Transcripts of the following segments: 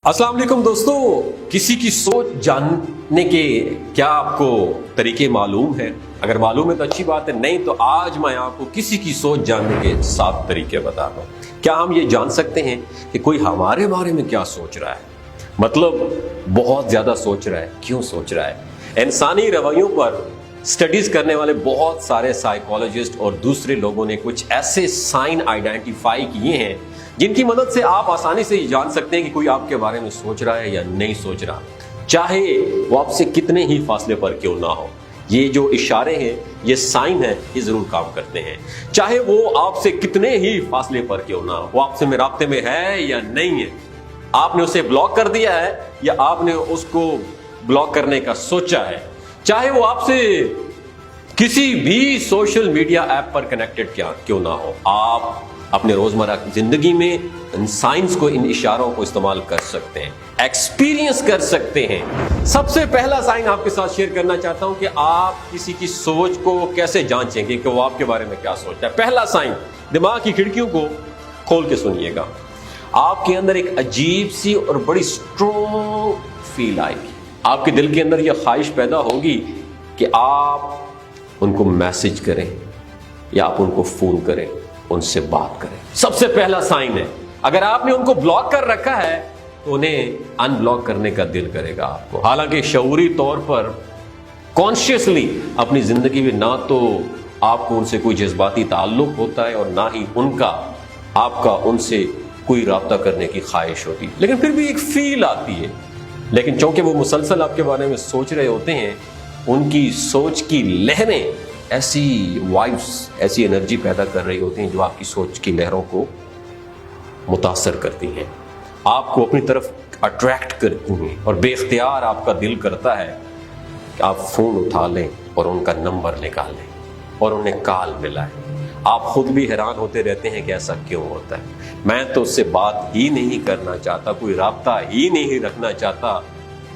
अस्सलाम वालेकुम दोस्तों, किसी की सोच जानने के क्या आपको तरीके मालूम है? अगर मालूम है तो अच्छी बात है, नहीं तो आज मैं आपको किसी की सोच जानने के 7 तरीके बताता हूँ। क्या हम ये जान सकते हैं कि कोई हमारे बारे में क्या सोच रहा है? मतलब बहुत ज्यादा सोच रहा है, क्यों सोच रहा है? इंसानी रवैयों पर स्टडीज करने वाले बहुत सारे साइकोलॉजिस्ट और दूसरे लोगों ने कुछ ऐसे साइन आइडेंटिफाई किए हैं जिनकी मदद से आप आसानी से जान सकते हैं कि कोई आपके बारे में सोच रहा है या नहीं सोच रहा, चाहे वो आपसे कितने ही फासले पर क्यों ना हो। ये जो इशारे हैं, ये साइन है, ये जरूर काम करते हैं। चाहे वो आपसे कितने ही फासले पर क्यों ना हो, वो आपसे में राब्ते में है या नहीं है, आपने उसे ब्लॉक कर दिया है या आपने उसको ब्लॉक करने का सोचा है, चाहे वो आपसे किसी भी सोशल मीडिया ऐप पर कनेक्टेड क्यों ना हो, आप अपने रोजमर्रा की जिंदगी में इन साइंस को, इन इशारों को इस्तेमाल कर सकते हैं, एक्सपीरियंस कर सकते हैं। सबसे पहला साइन आपके साथ शेयर करना चाहता हूं कि आप किसी की सोच को कैसे जांचेंगे कि वो आपके बारे में क्या सोचता है। पहला साइन, दिमाग की खिड़कियों को खोल के सुनिएगा। आपके अंदर एक अजीब सी और बड़ी स्ट्रॉन्ग फील आएगी। आपके दिल के अंदर यह ख्वाहिश पैदा होगी कि आप उनको मैसेज करें या आप उनको फोन करें, उनसे बात करें। सबसे पहला साइन है, अगर आपने उनको ब्लॉक कर रखा है तो उन्हें अनब्लॉक करने का दिल करेगा आपको। हालांकि शऊरी तौर पर कॉन्शियसली अपनी जिंदगी में ना तो आपको उनसे कोई जज्बाती ताल्लुक होता है और ना ही आपका उनसे कोई राब्ता करने की ख्वाहिश होती, लेकिन फिर भी एक फील आती है। लेकिन चूंकि वो मुसलसल आपके बारे में सोच रहे होते हैं, उनकी सोच की लहरें ऐसी वाइब्स, ऐसी एनर्जी पैदा कर रही होती हैं जो आपकी सोच की लहरों को मुतासर करती हैं, आपको अपनी तरफ अट्रैक्ट करती हैं और बेख्तियार आपका दिल करता है कि आप फोन उठा लें और उनका नंबर निकालें और उन्हें कॉल मिलाएं। आप खुद भी हैरान होते रहते हैं कि ऐसा क्यों होता है। मैं तो उससे बात ही नहीं करना चाहता, कोई राब्ता ही नहीं रखना चाहता,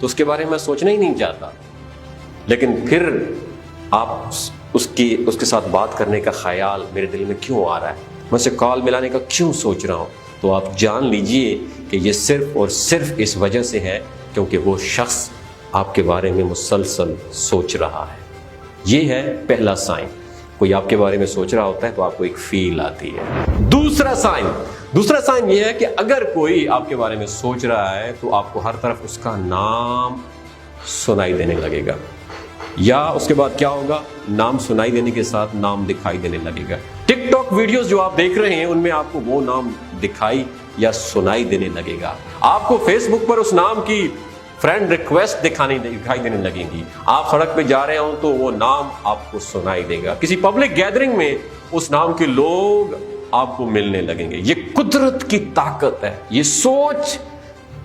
तो उसके बारे में सोचना ही नहीं चाहता, लेकिन फिर आप उसके साथ बात करने का ख्याल मेरे दिल में क्यों आ रहा है, मैं उसे कॉल मिलाने का क्यों सोच रहा हूँ, तो आप जान लीजिए कि ये सिर्फ और सिर्फ इस वजह से है क्योंकि वो शख्स आपके बारे में मुसलसल सोच रहा है। ये है पहला साइन। कोई आपके बारे में सोच रहा होता है तो आपको एक फील आती है। दूसरा साइन ये है कि अगर कोई आपके बारे में सोच रहा है तो आपको हर तरफ उसका नाम सुनाई देने लगेगा, या उसके बाद क्या होगा, नाम सुनाई देने के साथ नाम दिखाई देने लगेगा। टिकटॉक वीडियोस जो आप देख रहे हैं उनमें आपको वो नाम दिखाई या सुनाई देने लगेगा। आपको फेसबुक पर उस नाम की फ्रेंड रिक्वेस्ट दिखाई देने लगेंगी। आप सड़क पे जा रहे हो तो वो नाम आपको सुनाई देगा। किसी पब्लिक गैदरिंग में उस नाम के लोग आपको मिलने लगेंगे। ये कुदरत की ताकत है, ये सोच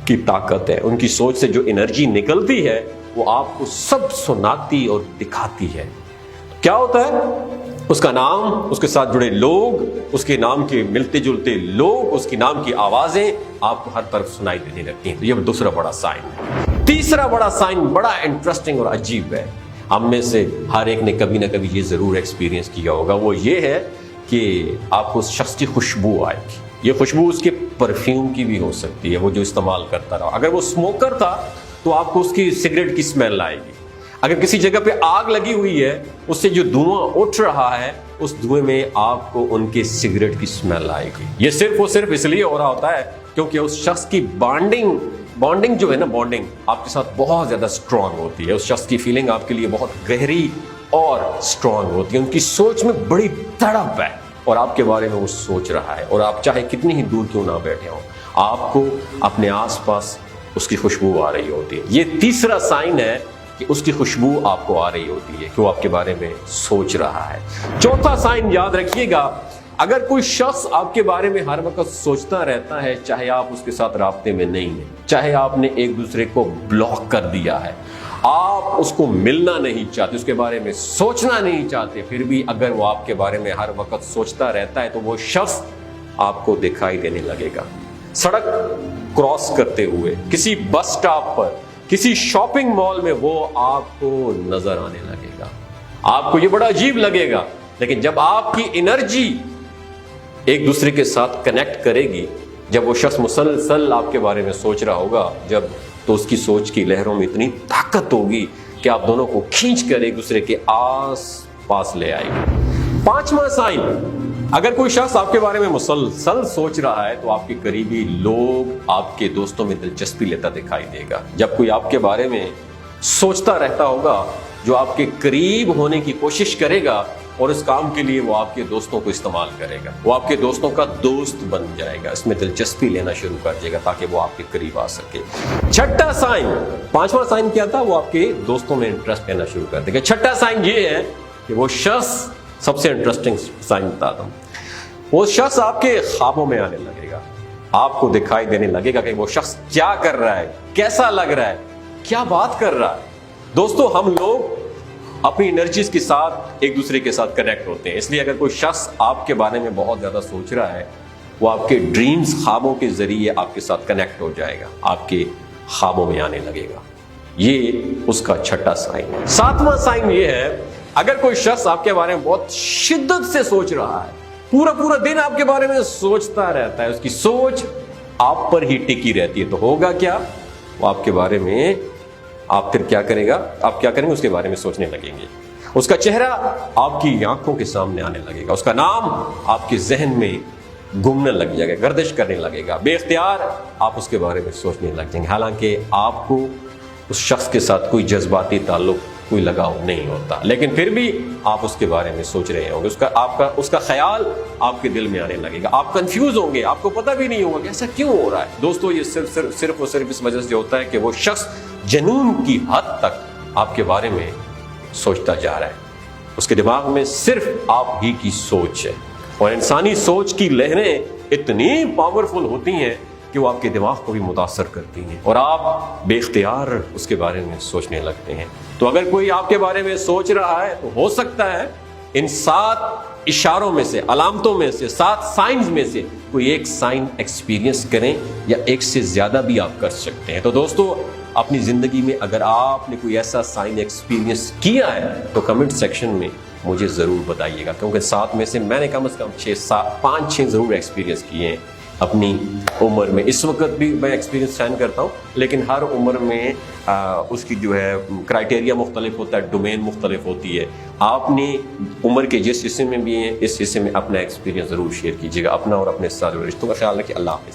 की ताकत है। उनकी सोच से जो एनर्जी निकलती है वो आपको सब सुनाती और दिखाती है। क्या होता है, उसका नाम, उसके साथ जुड़े लोग, उसके नाम के मिलते जुलते लोग, उसकी नाम की आवाजें आपको हर तरफ सुनाई देने लगती हैं। तो ये दूसरा बड़ा साइन है। तीसरा बड़ा साइन बड़ा इंटरेस्टिंग और अजीब है। हम में से हर एक ने कभी ना कभी ये जरूर एक्सपीरियंस किया होगा। वो ये है कि आपको उस शख्स की खुशबू आएगी। ये खुशबू उसके परफ्यूम की भी हो सकती है, वो जो इस्तेमाल करता रहा। अगर वो स्मोकर था तो आपको उसकी सिगरेट की स्मेल आएगी। अगर किसी जगह पे आग लगी हुई है, उससे जो धुआं उठ रहा है, उस धुएं में आपको उनके सिगरेट की स्मेल आएगी। ये सिर्फ और सिर्फ इसलिए हो रहा होता है क्योंकि उस शख्स की बॉन्डिंग जो है ना, बॉन्डिंग आपके साथ बहुत ज्यादा स्ट्रांग होती है। उस शख्स की फीलिंग आपके लिए बहुत गहरी और स्ट्रांग होती है। उनकी सोच में बड़ी तड़प है और आपके बारे में वो सोच रहा है, और आप चाहे कितनी ही दूर क्यों ना बैठे हो, आपको अपने आसपास उसकी खुशबू आ रही होती है। ये तीसरा साइन है कि उसकी खुशबू आपको आ रही होती है कि वो आपके बारे में सोच रहा है। चौथा साइन याद रखिएगा, अगर कोई शख्स आपके बारे में हर वक्त सोचता रहता है, चाहे आप उसके साथ राब्ते में नहीं है, चाहे आपने एक दूसरे को ब्लॉक कर दिया है, आप उसको मिलना नहीं चाहते, उसके बारे में सोचना नहीं चाहते, फिर भी अगर वो आपके बारे में हर वक्त सोचता रहता है तो वो शख्स आपको दिखाई देने लगेगा। सड़क क्रॉस करते हुए, किसी बस स्टॉप पर, किसी शॉपिंग मॉल में वो आपको नजर आने लगेगा। आपको ये बड़ा अजीब लगेगा, लेकिन जब आपकी एनर्जी एक दूसरे के साथ कनेक्ट करेगी جب وہ شخص مسلسل آپ کے بارے میں سوچ رہا ہوگا جب تو اس کی سوچ کی لہروں میں اتنی طاقت ہوگی کہ آپ دونوں کو کھینچ کر ایک دوسرے کے آس پاس لے آئے گی۔ 5واں سائن، اگر کوئی شخص آپ کے بارے میں مسلسل سوچ رہا ہے تو آپ کے قریبی لوگ آپ کے دوستوں میں دلچسپی لیتا دکھائی دے گا۔ جب کوئی آپ کے بارے میں سوچتا رہتا ہوگا جو آپ کے قریب ہونے کی کوشش کرے گا اور اس کام کے لیے وہ آپ کے دوستوں کو استعمال کرے گا، وہ آپ کے دوستوں کا دوست بن جائے گا، اس میں دلچسپی لینا شروع کر دے گا تاکہ وہ آپ کے قریب آ سکے۔ 6واں سائن، 5واں سائن کیا تھا؟ وہ آپ کے دوستوں میں انٹرسٹ لینا شروع کر دے گا۔ 6واں سائن یہ ہے کہ وہ شخص، سب سے انٹرسٹنگ سائن بتاتا ہوں، وہ شخص آپ کے خوابوں میں آنے لگے گا، آپ کو دکھائی دینے لگے گا کہ وہ شخص کیا کر رہا ہے، کیسا لگ رہا ہے، کیا بات کر رہا ہے۔ دوستو، ہم لوگ اپنی انرجیز کے ساتھ ایک دوسرے کے ساتھ کنیکٹ ہوتے ہیں، اس لیے اگر کوئی شخص آپ کے بارے میں بہت زیادہ سوچ رہا ہے وہ آپ کے ڈریمز، خوابوں کے ذریعے آپ کے ساتھ کنیکٹ ہو جائے گا، آپ کے خوابوں میں آنے لگے گا۔ یہ اس کا 6واں سائن ہے۔ 7واں سائن یہ ہے، اگر کوئی شخص آپ کے بارے میں بہت شدت سے سوچ رہا ہے، پورا دن آپ کے بارے میں سوچتا رہتا ہے، اس کی سوچ آپ پر ہی ٹکی رہتی ہے، تو ہوگا کیا؟ وہ آپ کے بارے میں آپ پھر کیا کرے گا؟ آپ کیا کریں گے؟ اس کے بارے میں سوچنے لگیں گے، اس کا چہرہ آپ کی آنکھوں کے سامنے آنے لگے گا، اس کا نام آپ کے ذہن میں گھومنے لگ جائے گا، گردش کرنے لگے گا، بے اختیار آپ اس کے بارے میں سوچنے لگ جائیں گے، حالانکہ آپ کو اس شخص کے ساتھ کوئی جذباتی تعلق، کوئی لگاؤ نہیں ہوتا، لیکن پھر بھی آپ اس کے بارے میں سوچ رہے ہوں گے، اس کا خیال آپ کے دل میں آنے لگے گا، آپ کنفیوز ہوں گے، آپ کو پتہ بھی نہیں ہوگا کہ ایسا کیوں ہو رہا ہے۔ دوستو، یہ صرف اس وجہ سے ہوتا ہے کہ وہ شخص جنون کی حد تک آپ کے بارے میں سوچتا جا رہا ہے، اس کے دماغ میں صرف آپ ہی کی سوچ ہے، اور انسانی سوچ کی لہریں اتنی پاورفل ہوتی ہیں کہ وہ آپ کے دماغ کو بھی متاثر کرتی ہیں اور آپ بے اختیار اس کے بارے میں سوچنے لگتے ہیں۔ تو اگر کوئی آپ کے بارے میں سوچ رہا ہے تو ہو سکتا ہے ان 7 اشاروں میں سے، علامتوں میں سے، 7 سائنز میں سے کوئی ایک سائن ایکسپیرینس کریں، یا ایک سے زیادہ بھی آپ کر سکتے ہیں۔ تو دوستو، اپنی زندگی میں اگر آپ نے کوئی ایسا سائن ایکسپیرینس کیا ہے تو کمنٹ سیکشن میں مجھے ضرور بتائیے گا، کیونکہ 7 میں سے میں نے کم از کم 5-6 ضرور ایکسپیرینس کیے ہیں اپنی عمر میں۔ اس وقت بھی میں ایکسپیرینس سائن کرتا ہوں، لیکن ہر عمر میں اس کی جو ہے کرائٹیریا مختلف ہوتا ہے، ڈومین مختلف ہوتی ہے۔ آپ نے عمر کے جس حصے میں بھی ہیں، اس حصے میں اپنا ایکسپیرینس ضرور شیئر کیجیے گا۔ اپنا اور اپنے سارے رشتوں کا خیال رکھیے۔ اللہ حافظ۔